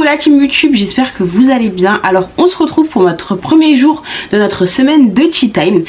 la team YouTube, j'espère que vous allez bien. Alors on se retrouve pour notre premier jour de notre semaine de Tea Time.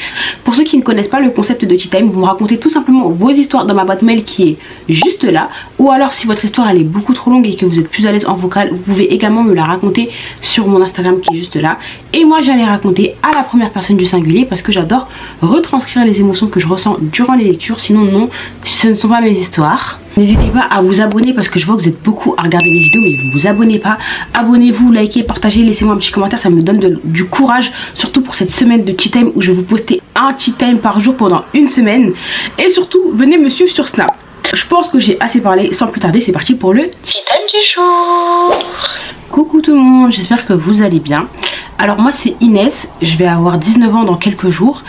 Pour ceux qui ne connaissent pas le concept de Tea Time, vous me racontez tout simplement vos histoires dans ma boîte mail qui est juste là. Ou alors si votre histoire elle est beaucoup trop longue et que vous êtes plus à l'aise en vocal, vous pouvez également me la raconter sur mon Instagram qui est juste là. Et moi j'allais raconter à la première personne du singulier parce que j'adore retranscrire les émotions que je ressens durant les lectures. Sinon non, ce ne sont pas mes histoires. N'hésitez pas à vous abonner parce que je vois que vous êtes beaucoup à regarder mes vidéos mais vous ne vous abonnez pas. Abonnez-vous, likez, partagez, laissez-moi un petit commentaire, ça me donne du courage. Surtout pour cette semaine de Tea Time où je vais vous poster un Tea Time par jour pendant une semaine. Et surtout, venez me suivre sur Snap. Je pense que j'ai assez parlé, sans plus tarder, c'est parti pour le Tea Time du jour. Coucou tout le monde, j'espère que vous allez bien. Alors moi c'est Inès, je vais avoir 19 ans dans quelques jours.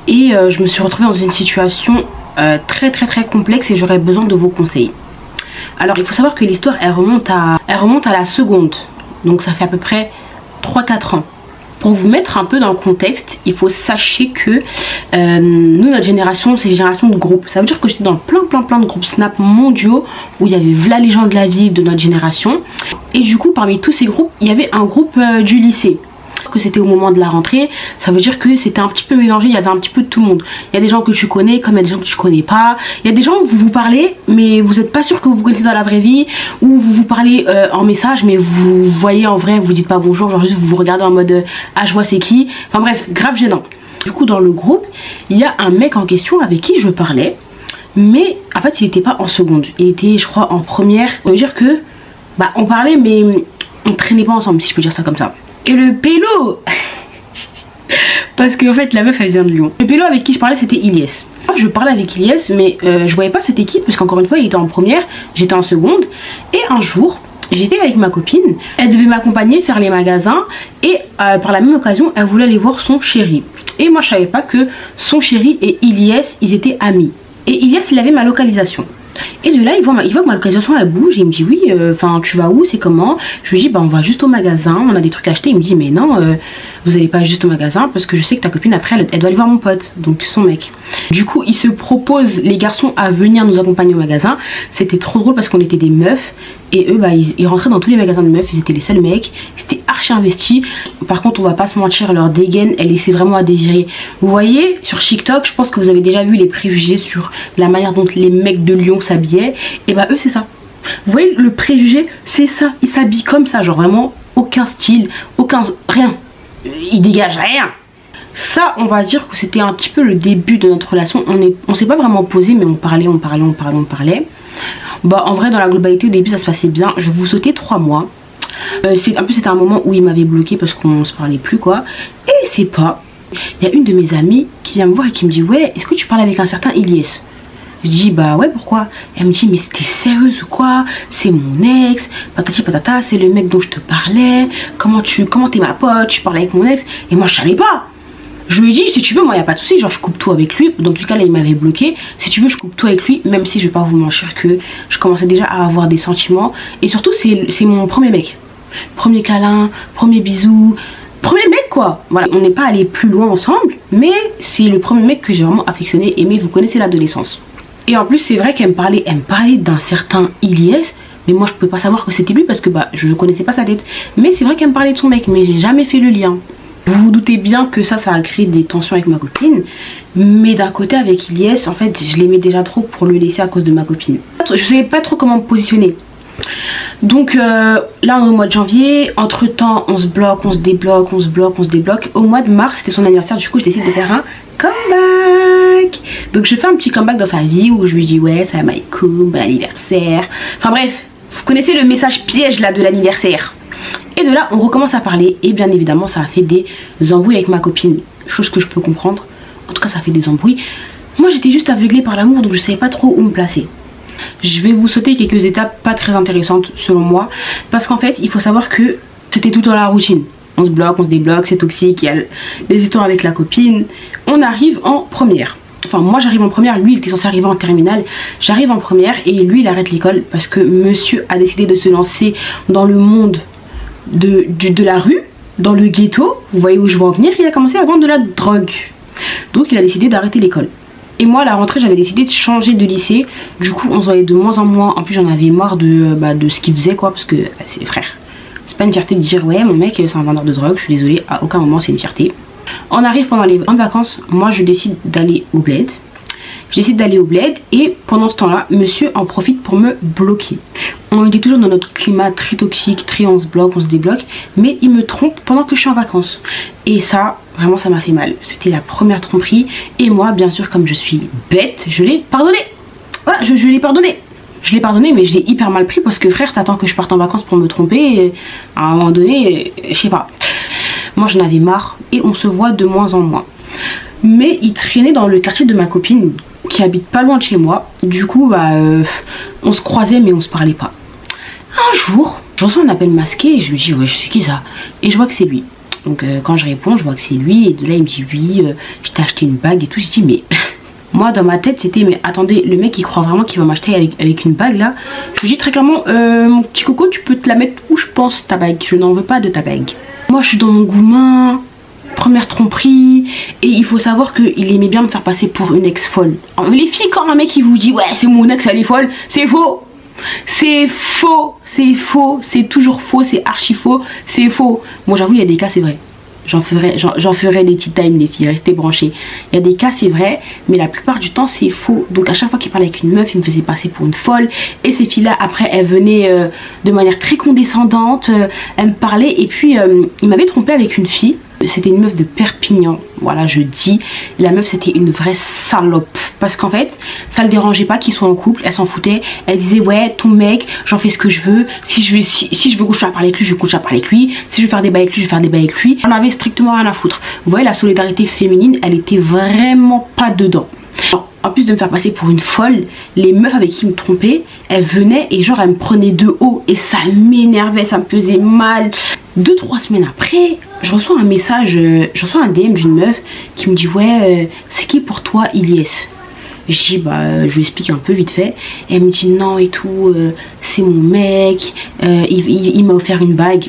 Et je me suis retrouvée dans une situation très complexe et j'aurais besoin de vos conseils. Alors il faut savoir que l'histoire elle remonte à la seconde, donc ça fait à peu près 3-4 ans. Pour vous mettre un peu dans le contexte, il faut sachez que nous notre génération c'est une génération de groupes. Ça veut dire que j'étais dans plein de groupes Snap mondiaux où il y avait la légende de la vie de notre génération. Et du coup parmi tous ces groupes il y avait un groupe du lycée. Que c'était au moment de la rentrée, ça veut dire que c'était un petit peu mélangé, il y avait un petit peu de tout le monde. Il y a des gens que tu connais comme il y a des gens que tu connais pas. Il y a des gens où vous vous parlez mais vous n'êtes pas sûr que vous vous connaissez dans la vraie vie, ou vous vous parlez en message mais vous voyez en vrai, vous dites pas bonjour, genre juste vous vous regardez en mode ah je vois c'est qui. Enfin bref, grave gênant. Du coup dans le groupe il y a un mec en question avec qui je parlais, mais en fait il était pas en seconde, il était je crois en première. Ça veut dire que bah on parlait mais on traînait pas ensemble, si je peux dire ça comme ça. Et le pélo parce qu'en fait la meuf elle vient de Lyon. Le pélo avec qui je parlais c'était Ilyes. Je parlais avec Ilyes mais je voyais pas cette équipe parce qu'encore une fois il était en première, j'étais en seconde. Et un jour j'étais avec ma copine, elle devait m'accompagner faire les magasins. Et par la même occasion elle voulait aller voir son chéri. Et moi je savais pas que son chéri et Ilyes ils étaient amis. Et Ilyes il avait ma localisation. Et de là il voit que ma localisation elle bouge et il me dit oui enfin tu vas où, c'est comment. Je lui dis bah on va juste au magasin, on a des trucs à acheter. Il me dit mais non vous allez pas juste au magasin parce que je sais que ta copine après elle doit aller voir mon pote, donc son mec. Du coup il se propose les garçons à venir nous accompagner au magasin. C'était trop drôle parce qu'on était des meufs et eux bah ils rentraient dans tous les magasins de meufs, ils étaient les seuls mecs, c'était archi investi. Par contre on va pas se mentir, leur dégaine elle laissait vraiment à désirer. Vous voyez sur TikTok, je pense que vous avez déjà vu les préjugés sur la manière dont les mecs de Lyon s'habillaient. Et bah eux c'est ça. Vous voyez le préjugé c'est ça, ils s'habillent comme ça, genre vraiment aucun style, rien, ils dégagent rien. Ça on va dire que c'était un petit peu le début de notre relation. On s'est pas vraiment posé mais on parlait. Bah en vrai dans la globalité au début ça se passait bien. Je vous sautais 3 mois. En plus c'était un moment où il m'avait bloqué parce qu'on se parlait plus quoi. Et c'est pas, il y a une de mes amies qui vient me voir et qui me dit ouais est-ce que tu parles avec un certain Ilyes. Je dis bah ouais pourquoi. Elle me dit mais t'es sérieuse ou quoi, c'est mon ex, patati patata, c'est le mec dont je te parlais, comment t'es ma pote, tu parlais avec mon ex. Et moi je savais pas. Je lui ai dit si tu veux moi y a pas de souci, genre je coupe tout avec lui. Dans tout cas là il m'avait bloqué. Si tu veux je coupe tout avec lui, même si je vais pas vous mentir que je commençais déjà à avoir des sentiments. Et surtout c'est mon premier mec. Premier câlin, premier bisou, premier mec quoi. Voilà, on n'est pas allé plus loin ensemble, mais c'est le premier mec que j'ai vraiment affectionné, aimé. Vous connaissez l'adolescence. Et en plus c'est vrai qu'elle me parlait d'un certain Ilyes. Mais moi je pouvais pas savoir que c'était lui parce que bah je connaissais pas sa tête. Mais c'est vrai qu'elle me parlait de son mec, mais j'ai jamais fait le lien. Vous vous doutez bien que ça a créé des tensions avec ma copine. Mais d'un côté avec Ilyes, en fait je l'aimais déjà trop pour le laisser à cause de ma copine. Je savais pas trop comment me positionner. Donc là on est au mois de janvier. Entre temps on se bloque, on se débloque, on se bloque, on se débloque. Au mois de mars c'était son anniversaire. Du coup je décide de faire un comeback. Donc je fais un petit comeback dans sa vie où je lui dis ouais ça va être cool, bon anniversaire. Enfin bref, vous connaissez le message piège là de l'anniversaire. Et de là on recommence à parler. Et bien évidemment ça a fait des embrouilles avec ma copine. Chose que je peux comprendre. En tout cas ça fait des embrouilles. Moi j'étais juste aveuglée par l'amour donc je savais pas trop où me placer. Je vais vous sauter quelques étapes pas très intéressantes selon moi. Parce qu'en fait il faut savoir que c'était tout dans la routine. On se bloque, on se débloque, c'est toxique, il y a des histoires avec la copine. On arrive en première. Enfin moi j'arrive en première, lui il était censé arriver en terminale. J'arrive en première et lui il arrête l'école parce que monsieur a décidé de se lancer dans le monde de la rue, dans le ghetto. Vous voyez où je veux en venir, il a commencé à vendre de la drogue. Donc il a décidé d'arrêter l'école. Et moi à la rentrée j'avais décidé de changer de lycée. Du coup on se voyait de moins en moins. En plus j'en avais marre de ce qu'il faisait quoi. Parce que c'est frère, c'est pas une fierté de dire ouais mon mec c'est un vendeur de drogue, je suis désolée, à aucun moment c'est une fierté. On arrive pendant les grandes vacances, moi je décide d'aller au bled. Et pendant ce temps-là, monsieur en profite pour me bloquer. On était toujours dans notre climat très toxique, très on se bloque, on se débloque, mais il me trompe pendant que je suis en vacances. Et ça, vraiment ça m'a fait mal. C'était la première tromperie et moi, bien sûr, comme je suis bête, je l'ai pardonné. Voilà, je l'ai pardonné. Je l'ai pardonné, mais je l'ai hyper mal pris parce que frère, t'attends que je parte en vacances pour me tromper et à un moment donné, je sais pas. Moi j'en avais marre et on se voit de moins en moins. Mais il traînait dans le quartier de ma copine qui habite pas loin de chez moi. Du coup on se croisait mais on se parlait pas. Un jour je reçois un appel masqué et je me dis ouais je sais qui ça, et je vois que c'est lui. Donc quand je réponds je vois que c'est lui et de là il me dit oui je t'ai acheté une bague et tout. Je dis mais moi dans ma tête c'était mais attendez, le mec il croit vraiment qu'il va m'acheter avec une bague là. Je lui dis très clairement mon petit coco, tu peux te la mettre où je pense ta bague, je n'en veux pas de ta bague. Moi je suis dans mon goumin, première tromperie, et il faut savoir qu'il aimait bien me faire passer pour une ex folle. Les filles, quand un mec il vous dit ouais c'est mon ex elle est folle, c'est faux. C'est faux, c'est faux, c'est toujours faux, c'est archi faux, c'est faux. Moi j'avoue il y a des cas c'est vrai. J'en ferai des tea time les filles, restez branchés. Il y a des cas c'est vrai, mais la plupart du temps c'est faux. Donc à chaque fois qu'il parlait avec une meuf, il me faisait passer pour une folle. Et ces filles là après elles venaient de manière très condescendante, elles me parlaient. Et puis il m'avait trompé avec une fille. C'était une meuf de Perpignan, voilà je dis. La meuf c'était une vraie salope. Parce qu'en fait ça le dérangeait pas qu'ils soient en couple, elle s'en foutait. Elle disait ouais ton mec j'en fais ce que je veux. Si je veux coucher à parler avec lui, je couche à parler avec lui. Si je veux faire des bails avec lui, je vais faire des bails avec lui. On avait strictement rien à foutre. Vous voyez la solidarité féminine, elle était vraiment pas dedans. En plus de me faire passer pour une folle, les meufs avec qui me trompaient, elles venaient et genre elles me prenaient de haut et ça m'énervait, ça me faisait mal. 2-3 semaines après, je reçois un message, je reçois un DM d'une meuf qui me dit ouais c'est qui pour toi Ilyes? Je dis je lui explique un peu vite fait. Et elle me dit non et tout, c'est mon mec, il m'a offert une bague.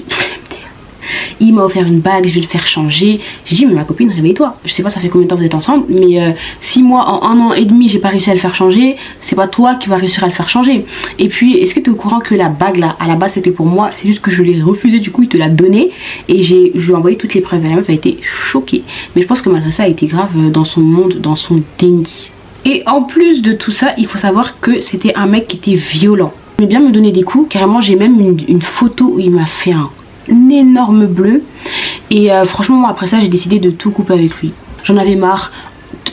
Il m'a offert une bague, je vais le faire changer. J'ai dit mais ma copine réveille-toi. Je sais pas ça fait combien de temps vous êtes ensemble, mais si moi en 1 an et demi j'ai pas réussi à le faire changer, c'est pas toi qui vas réussir à le faire changer. Et puis est-ce que tu es au courant que la bague là à la base c'était pour moi, c'est juste que je l'ai refusé, du coup il te l'a donné et je lui ai envoyé toutes les preuves. La meuf a été choquée, mais je pense que malgré ça elle a été grave dans son monde, dans son déni. Et en plus de tout ça il faut savoir que c'était un mec qui était violent. Il aimait bien me donner des coups, carrément j'ai même une photo où il m'a fait un énorme bleu. Et franchement moi après ça j'ai décidé de tout couper avec lui. J'en avais marre.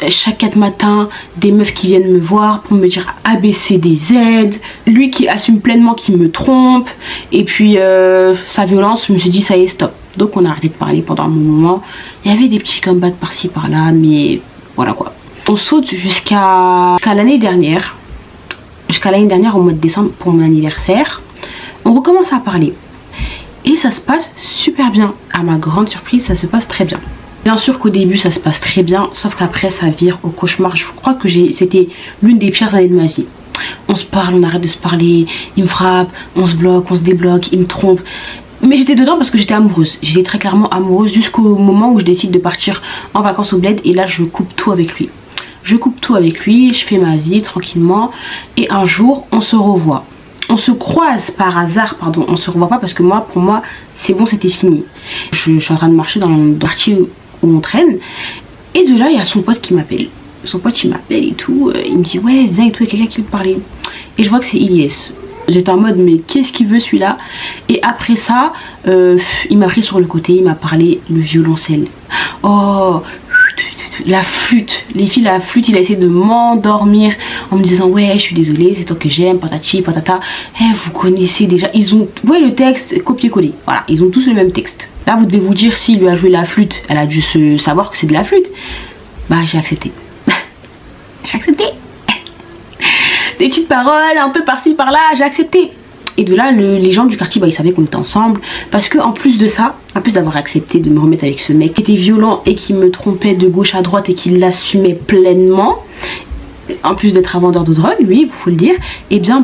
Chaque 4 matins des meufs qui viennent me voir pour me dire ABCDZ, lui qui assume pleinement qu'il me trompe, et puis sa violence, je me suis dit ça y est stop. Donc on a arrêté de parler pendant un moment. Il y avait des petits comebacks par-ci par-là, mais voilà quoi. On saute jusqu'à l'année dernière. Jusqu'à l'année dernière au mois de décembre pour mon anniversaire. On recommence à parler. Et ça se passe super bien. À ma grande surprise, ça se passe très bien. Bien sûr qu'au début ça se passe très bien, sauf qu'après ça vire au cauchemar. Je crois que c'était l'une des pires années de ma vie. On se parle, on arrête de se parler, il me frappe, on se bloque, on se débloque, il me trompe. Mais j'étais dedans parce que j'étais amoureuse. J'étais très clairement amoureuse jusqu'au moment où je décide de partir en vacances au bled. Et là je coupe tout avec lui. Je coupe tout avec lui, je fais ma vie tranquillement. Et un jour on se revoit. On se croise par hasard, pardon, on se revoit pas parce que moi, pour moi, c'est bon, c'était fini. Je suis en train de marcher dans le quartier où on traîne. Et de là, il y a son pote qui m'appelle. Son pote, il m'appelle et tout. Il me dit, ouais, viens et tout, il y a quelqu'un qui veut te parler. Et je vois que c'est Ilyes. J'étais en mode, mais qu'est-ce qu'il veut celui-là? Et après ça, il m'a pris sur le côté, il m'a parlé le violoncelle. Oh, la flûte, les filles, la flûte, il a essayé de m'endormir en me disant ouais je suis désolée, c'est toi que j'aime, patati patata. Vous connaissez déjà, ils ont, vous voyez le texte copier-coller, voilà, ils ont tous le même texte. Là vous devez vous dire, s'il lui a joué la flûte, elle a dû savoir que c'est de la flûte. J'ai accepté. J'ai accepté. Des petites paroles un peu par-ci par-là, j'ai accepté. Et de là, les gens du quartier, ils savaient qu'on était ensemble. Parce que en plus de ça, en plus d'avoir accepté de me remettre avec ce mec qui était violent et qui me trompait de gauche à droite et qui l'assumait pleinement, en plus d'être un vendeur de drogue, lui, il faut le dire, et bien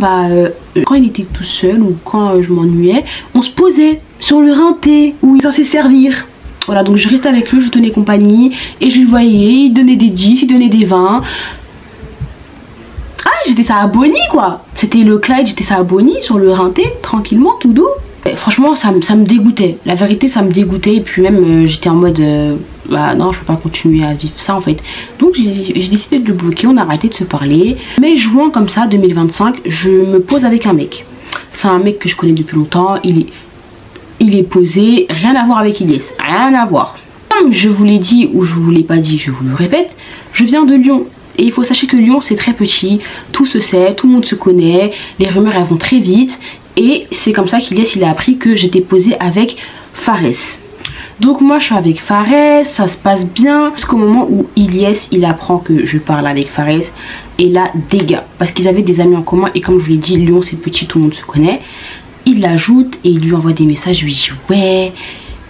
quand il était tout seul ou quand je m'ennuyais, on se posait sur le rinté où il est censé servir. Voilà, donc je restais avec lui, je tenais compagnie et je lui voyais, il donnait des 10, il donnait des 20. J'étais ça à Bonnie quoi. C'était le Clyde, j'étais ça à Bonnie sur le rinté, tranquillement, tout doux. franchement ça me dégoûtait, la vérité ça me dégoûtait. Et puis même j'étais en mode bah non, je peux pas continuer à vivre ça en fait. Donc j'ai décidé de le bloquer, on a arrêté de se parler. Mais juin comme ça 2025, je me pose avec un mec. C'est un mec que je connais depuis longtemps, il est posé, rien à voir avec Ilyes, rien à voir. Comme je vous l'ai dit ou je vous l'ai pas dit, je vous le répète, je viens de Lyon. Et il faut sachez que Lyon c'est très petit, tout se sait, tout le monde se connaît, les rumeurs elles vont très vite. Et c'est comme ça qu'Ilyes il a appris que j'étais posée avec Fares. Donc moi je suis avec Fares, ça se passe bien. Jusqu'au moment où Ilyes il apprend que je parle avec Fares. Et là dégâts, parce qu'ils avaient des amis en commun. Et comme je vous l'ai dit, Lyon c'est petit, tout le monde se connaît. Il l'ajoute et il lui envoie des messages. Je lui dis ouais,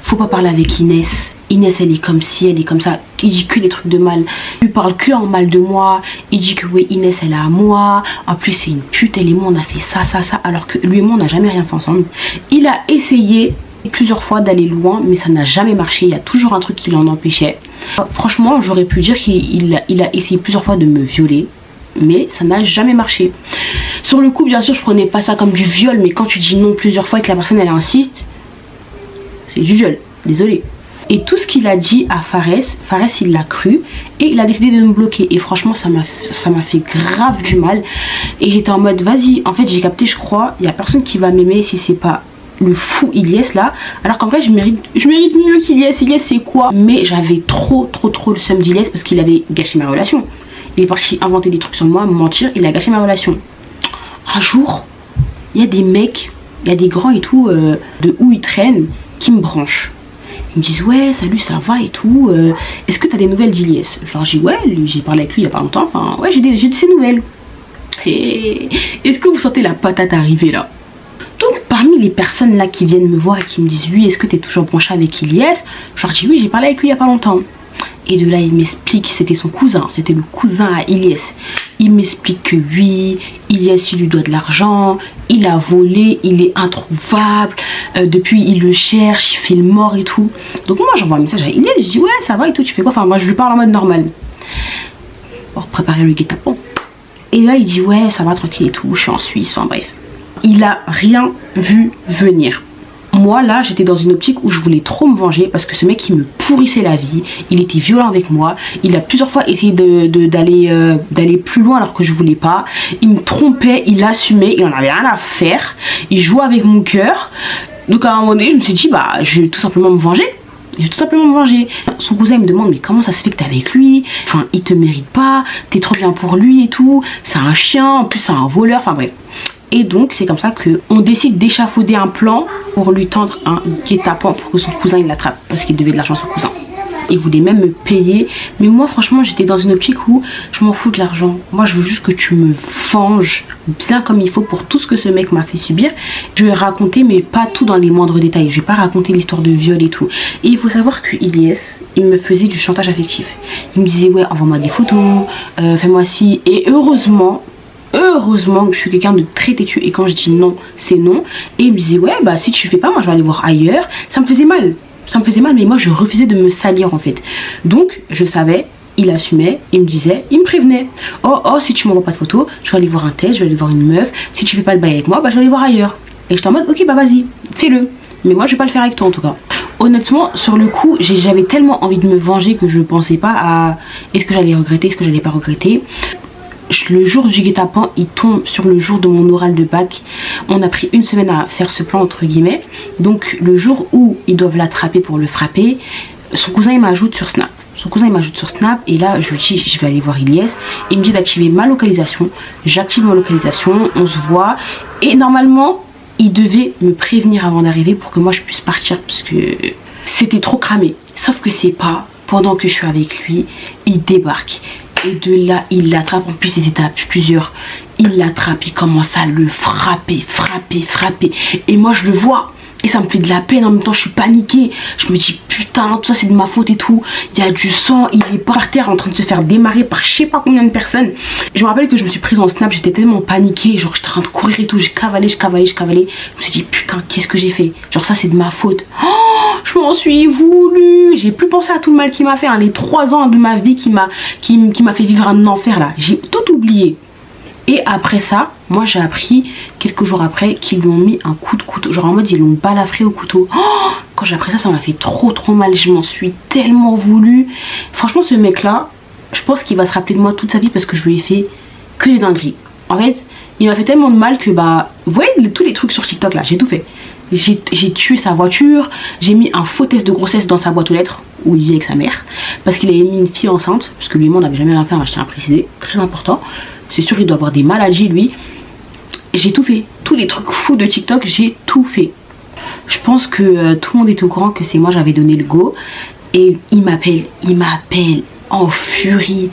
faut pas parler avec Inès. Inès elle est comme ci, elle est comme ça. Il dit que des trucs de mal. Il lui parle que en mal de moi. Il dit que oui, Inès elle est à moi. En plus c'est une pute, elle et moi on a fait ça, ça, ça. Alors que lui et moi on n'a jamais rien fait ensemble. Il a essayé plusieurs fois d'aller loin, mais ça n'a jamais marché. Il y a toujours un truc qui l'en empêchait. Franchement j'aurais pu dire qu'il a essayé plusieurs fois de me violer, mais ça n'a jamais marché. Sur le coup bien sûr je prenais pas ça comme du viol, mais quand tu dis non plusieurs fois et que la personne elle insiste, c'est du viol, désolé. Et tout ce qu'il a dit à Fares il l'a cru et il a décidé de me bloquer. Et franchement ça m'a fait grave du mal. Et j'étais en mode vas-y, en fait j'ai capté, je crois, il y a personne qui va m'aimer si c'est pas le fou Ilyes là. Alors qu'en vrai je mérite mieux qu'Ilyes. Ilyes c'est quoi? Mais j'avais trop le seum d'Ilyes parce qu'il avait gâché ma relation. Il est parti inventer des trucs sur moi, me mentir, il a gâché ma relation. Un jour, il y a des mecs, il y a des grands et tout, de où ils traînent, qui me branchent. Ils me disent ouais salut ça va et tout, est-ce que t'as des nouvelles d'Ilyes? Je leur dis ouais, j'ai parlé avec lui il y a pas longtemps, enfin ouais j'ai de ses nouvelles. Et est-ce que vous sentez la patate arriver là? Donc parmi les personnes là qui viennent me voir et qui me disent oui est-ce que t'es toujours branché avec Ilyes, je leur dis oui j'ai parlé avec lui il y a pas longtemps. Et de là il m'explique, c'était son cousin, c'était le cousin à Ilyes. Il m'explique que oui, Ilyes il lui doit de l'argent, il a volé, il est introuvable, depuis il le cherche, il fait le mort et tout. Donc moi j'envoie un message à Ilyes, je dis ouais ça va et tout, tu fais quoi? Enfin moi je lui parle en mode normal. Pour préparer le guet-apens. Et là il dit ouais ça va tranquille et tout, je suis en Suisse, enfin bref. Il a rien vu venir. Moi là j'étais dans une optique où je voulais trop me venger parce que ce mec il me pourrissait la vie, il était violent avec moi, il a plusieurs fois essayé d'aller plus loin alors que je voulais pas, il me trompait, il assumait, il en avait rien à faire, il jouait avec mon cœur. Donc à un moment donné je me suis dit bah je vais tout simplement me venger. Je vais tout simplement me venger. Son cousin il me demande mais comment ça se fait que t'es avec lui, enfin il te mérite pas, t'es trop bien pour lui et tout, c'est un chien, en plus c'est un voleur, enfin bref. Et donc c'est comme ça qu'on décide d'échafauder un plan pour lui tendre un guet-apens pour que son cousin il l'attrape. Parce qu'il devait de l'argent à son cousin. Il voulait même me payer. Mais moi franchement j'étais dans une optique où je m'en fous de l'argent. Moi je veux juste que tu me venges bien comme il faut pour tout ce que ce mec m'a fait subir. Je vais raconter mais pas tout dans les moindres détails. Je vais pas raconter l'histoire de viol et tout. Et il faut savoir que Ilyes il me faisait du chantage affectif. Il me disait ouais envoie-moi des photos, fais-moi ci. Et heureusement que je suis quelqu'un de très têtu et quand je dis non c'est non. Et il me disait ouais bah si tu fais pas moi je vais aller voir ailleurs. Ça me faisait mal mais moi je refusais de me salir en fait. Donc je savais, il assumait, il me disait, il me prévenait. Oh si tu m'envoies pas de photos je vais aller voir un tel, je vais aller voir une meuf. Si tu fais pas de bail avec moi bah je vais aller voir ailleurs. Et j'étais en mode ok bah vas-y fais-le, mais moi je vais pas le faire avec toi en tout cas. Honnêtement sur le coup j'avais tellement envie de me venger que je pensais pas à est-ce que j'allais regretter, est-ce que j'allais pas regretter. Le jour du guet-apens il tombe sur le jour de mon oral de bac. On a pris une semaine à faire ce plan entre guillemets. Donc le jour où ils doivent l'attraper pour le frapper, son cousin il m'ajoute sur Snap. Et là je lui dis je vais aller voir Ilyes. Il me dit d'activer ma localisation. J'active ma localisation, on se voit. Et normalement il devait me prévenir avant d'arriver pour que moi je puisse partir parce que c'était trop cramé. Sauf que c'est pas, pendant que je suis avec lui, il débarque. Et de là, il l'attrape. En plus, ils étaient à plusieurs. Il l'attrape, il commence à le frapper. Et moi, je le vois. Et ça me fait de la peine. En même temps, je suis paniquée. Je me dis, putain, tout ça, c'est de ma faute et tout. Il y a du sang. Il est par terre en train de se faire démarrer par je sais pas combien de personnes. Je me rappelle que je me suis prise en snap. J'étais tellement paniquée. Genre, j'étais en train de courir et tout. J'ai cavalé. Je me suis dit, putain, qu'est-ce que j'ai fait? Genre, ça, c'est de ma faute. Oh, je m'en suis voulu. J'ai plus pensé à tout le mal qu'il m'a fait. Hein. Les 3 ans de ma vie qui m'a fait vivre un enfer là. J'ai tout oublié. Et après ça, moi j'ai appris quelques jours après qu'ils lui ont mis un coup de couteau, genre en mode ils l'ont balafré au couteau. Oh, quand j'ai appris ça, ça m'a fait trop mal, je m'en suis tellement voulu. Franchement ce mec là, je pense qu'il va se rappeler de moi toute sa vie parce que je lui ai fait que des dingueries. En fait, il m'a fait tellement de mal que bah, vous voyez tous les trucs sur TikTok là, j'ai tout fait. J'ai tué sa voiture, j'ai mis un faux test de grossesse dans sa boîte aux lettres où il vit avec sa mère parce qu'il avait mis une fille enceinte, parce que lui et moi on n'avait jamais rien fait, je tiens à préciser, très important. C'est sûr il doit avoir des maladies lui. J'ai tout fait, tous les trucs fous de TikTok, j'ai tout fait. Je pense que tout le monde était au courant que c'est moi, j'avais donné le go. Et il m'appelle en furie.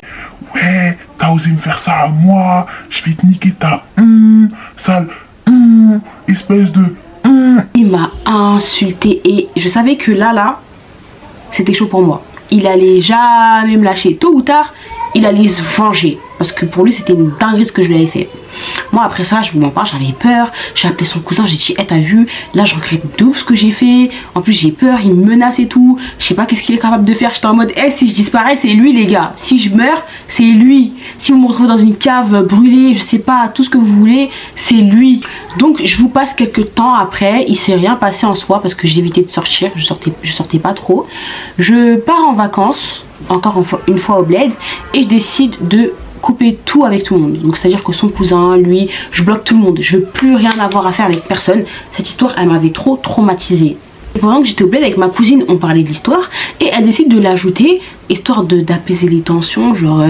Ouais, t'as osé me faire ça à moi, je vais te niquer ta sale espèce de Il m'a insulté et je savais que là, c'était chaud pour moi. Il allait jamais me lâcher. Tôt ou tard, il allait se venger. Parce que pour lui, c'était une dinguerie ce que je lui avais fait. Moi, après ça, je vous mens pas, j'avais peur. J'ai appelé son cousin, j'ai dit, hey, t'as vu, là, je regrette de ouf ce que j'ai fait. En plus, j'ai peur, il me menace et tout. Je sais pas qu'est-ce qu'il est capable de faire. J'étais en mode, hey, si je disparais, c'est lui, les gars. Si je meurs, c'est lui. Si vous me retrouvez dans une cave brûlée, je sais pas, tout ce que vous voulez, c'est lui. Donc, je vous passe quelques temps après. Il s'est rien passé en soi parce que j'ai évité de sortir. Je sortais pas trop. Je pars en vacances, encore une fois au bled, et je décide de couper tout avec tout le monde. Donc c'est à dire que son cousin, lui, je bloque tout le monde, je veux plus rien avoir à faire avec personne. Cette histoire elle m'avait trop traumatisée. Et pendant que j'étais au bled avec ma cousine, on parlait de l'histoire et elle décide de l'ajouter histoire d'apaiser les tensions. Genre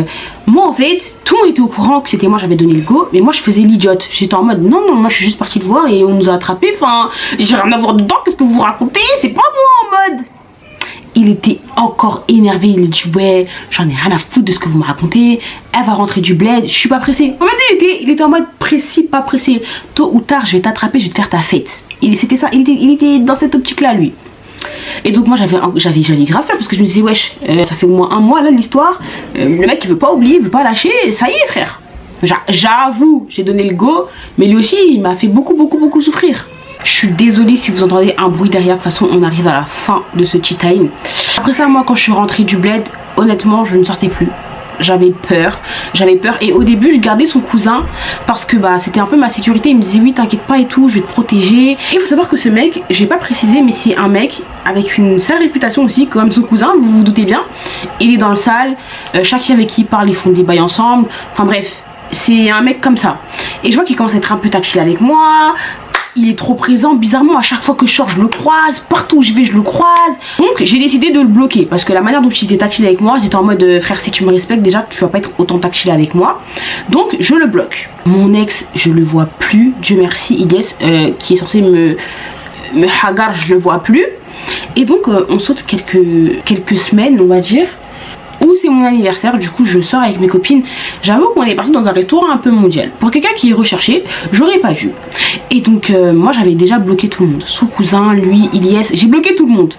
moi en fait tout le monde était au courant que c'était moi, j'avais donné le go, mais moi je faisais l'idiote. J'étais en mode non moi je suis juste partie le voir et on nous a attrapés, enfin j'ai rien à voir dedans, qu'est-ce que vous racontez, c'est pas moi en mode. Il était encore énervé, il dit ouais j'en ai rien à foutre de ce que vous me racontez, elle va rentrer du bled, je suis pas pressée. En fait il était en mode précis, pas pressé, tôt ou tard je vais t'attraper, je vais te faire ta fête. C'était ça, il était dans cette optique là lui. Et donc moi j'avais grave peur parce que je me disais wesh, ça fait au moins un mois là l'histoire, le mec il veut pas oublier, il veut pas lâcher, ça y est frère. J'avoue, j'ai donné le go, mais lui aussi il m'a fait beaucoup souffrir. Je suis désolée si vous entendez un bruit derrière, de toute façon on arrive à la fin de ce tea time. Après ça moi quand je suis rentrée du bled, honnêtement je ne sortais plus. J'avais peur et au début je gardais son cousin parce que bah c'était un peu ma sécurité. Il me disait oui t'inquiète pas et tout, je vais te protéger. Et il faut savoir que ce mec, j'ai pas précisé mais c'est un mec avec une sale réputation aussi comme son cousin, vous vous doutez bien. Il est dans le sale, chaque fille avec qui il parle ils font des bails ensemble, enfin bref. C'est un mec comme ça. Et je vois qu'il commence à être un peu tactile avec moi. Il est trop présent, bizarrement à chaque fois que je sors je le croise, partout où je vais je le croise. Donc j'ai décidé de le bloquer parce que la manière dont il était tactile avec moi, j'étais en mode frère si tu me respectes déjà tu vas pas être autant tactile avec moi. Donc je le bloque. Mon ex je le vois plus, Dieu merci, Ilyes qui est censé me hagar, je le vois plus. Et donc on saute quelques semaines on va dire, où c'est mon anniversaire, du coup je sors avec mes copines. J'avoue qu'on est parti dans un restaurant un peu mondial. Pour quelqu'un qui est recherché, j'aurais pas dû. Et donc moi j'avais déjà bloqué tout le monde. Son cousin, lui, Ilyes, j'ai bloqué tout le monde.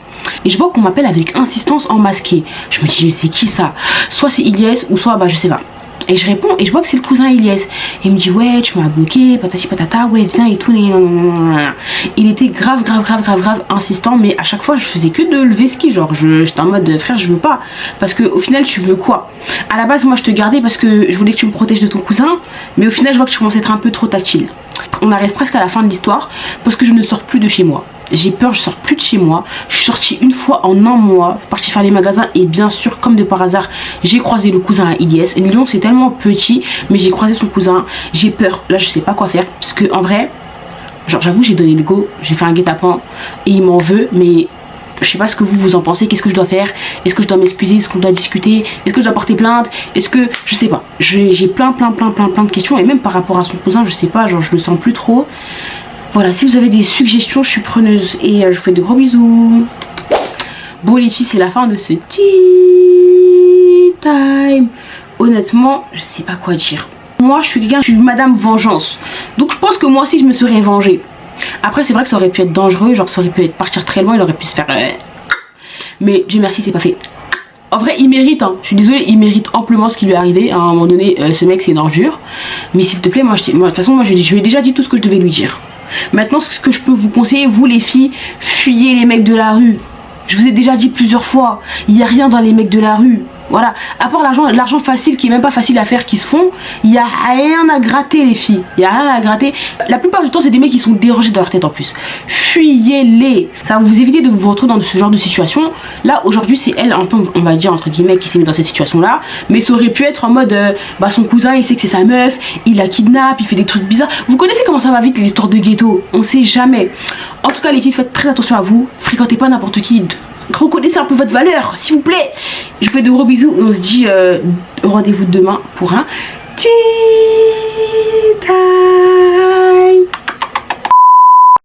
Et je vois qu'on m'appelle avec insistance en masqué. Je me dis mais c'est qui ça? Soit c'est Ilyes ou soit bah je sais pas. Et je réponds et je vois que c'est le cousin Ilyes. Il me dit ouais tu m'as bloqué, patati patata, ouais viens et tout. Il était grave insistant, mais à chaque fois je faisais que de lever ski. Genre j'étais en mode frère je veux pas. Parce que au final tu veux quoi? À la base moi je te gardais parce que je voulais que tu me protèges de ton cousin. Mais au final je vois que tu commences à être un peu trop tactile. On arrive presque à la fin de l'histoire parce que je ne sors plus de chez moi. J'ai peur, je sors plus de chez moi. Je suis sortie une fois en un mois, partie faire les magasins et bien sûr, comme de par hasard, j'ai croisé le cousin à Ilyes. Lyon c'est tellement petit, mais j'ai croisé son cousin. J'ai peur, là je sais pas quoi faire parce que en vrai, genre j'avoue j'ai donné le go, j'ai fait un guet-apens et il m'en veut, mais je sais pas ce que vous en pensez, qu'est-ce que je dois faire? Est-ce que je dois m'excuser? Est-ce qu'on doit discuter? Est-ce que je dois porter plainte? Est-ce que, je sais pas, j'ai plein de questions et même par rapport à son cousin, je sais pas, genre je le sens plus trop. Voilà, si vous avez des suggestions, je suis preneuse et je vous fais de gros bisous. Bon les filles, c'est la fin de ce tea time. Honnêtement, je sais pas quoi dire. Moi, je suis Madame Vengeance. Donc je pense que moi aussi, je me serais vengée. Après, c'est vrai que ça aurait pu être dangereux, genre ça aurait pu partir très loin, il aurait pu se faire... Mais Dieu merci, c'est pas fait. En vrai, il mérite, hein. Je suis désolée, il mérite amplement ce qui lui est arrivé. À un moment donné, ce mec, c'est une ordure. Mais s'il te plaît, de toute façon, moi, je lui ai déjà dit tout ce que je devais lui dire. Maintenant ce que je peux vous conseiller, vous les filles, fuyez les mecs de la rue. Je vous ai déjà dit plusieurs fois, il n'y a rien dans les mecs de la rue. Voilà, à part l'argent facile qui est même pas facile à faire, qui se font, il y a rien à gratter les filles, il y a rien à gratter. La plupart du temps c'est des mecs qui sont dérangés dans leur tête en plus. Fuyez-les, ça va vous éviter de vous retrouver dans ce genre de situation. Là aujourd'hui c'est elle un peu, on va dire entre guillemets, qui s'est mis dans cette situation là, mais ça aurait pu être en mode son cousin il sait que c'est sa meuf, il la kidnappe, il fait des trucs bizarres. Vous connaissez comment ça va vite les histoires de ghetto, on sait jamais. En tout cas les filles, faites très attention à vous, fréquentez pas n'importe qui. Reconnaissez un peu votre valeur, s'il vous plaît. Je vous fais de gros bisous et on se dit rendez-vous demain pour un tea time.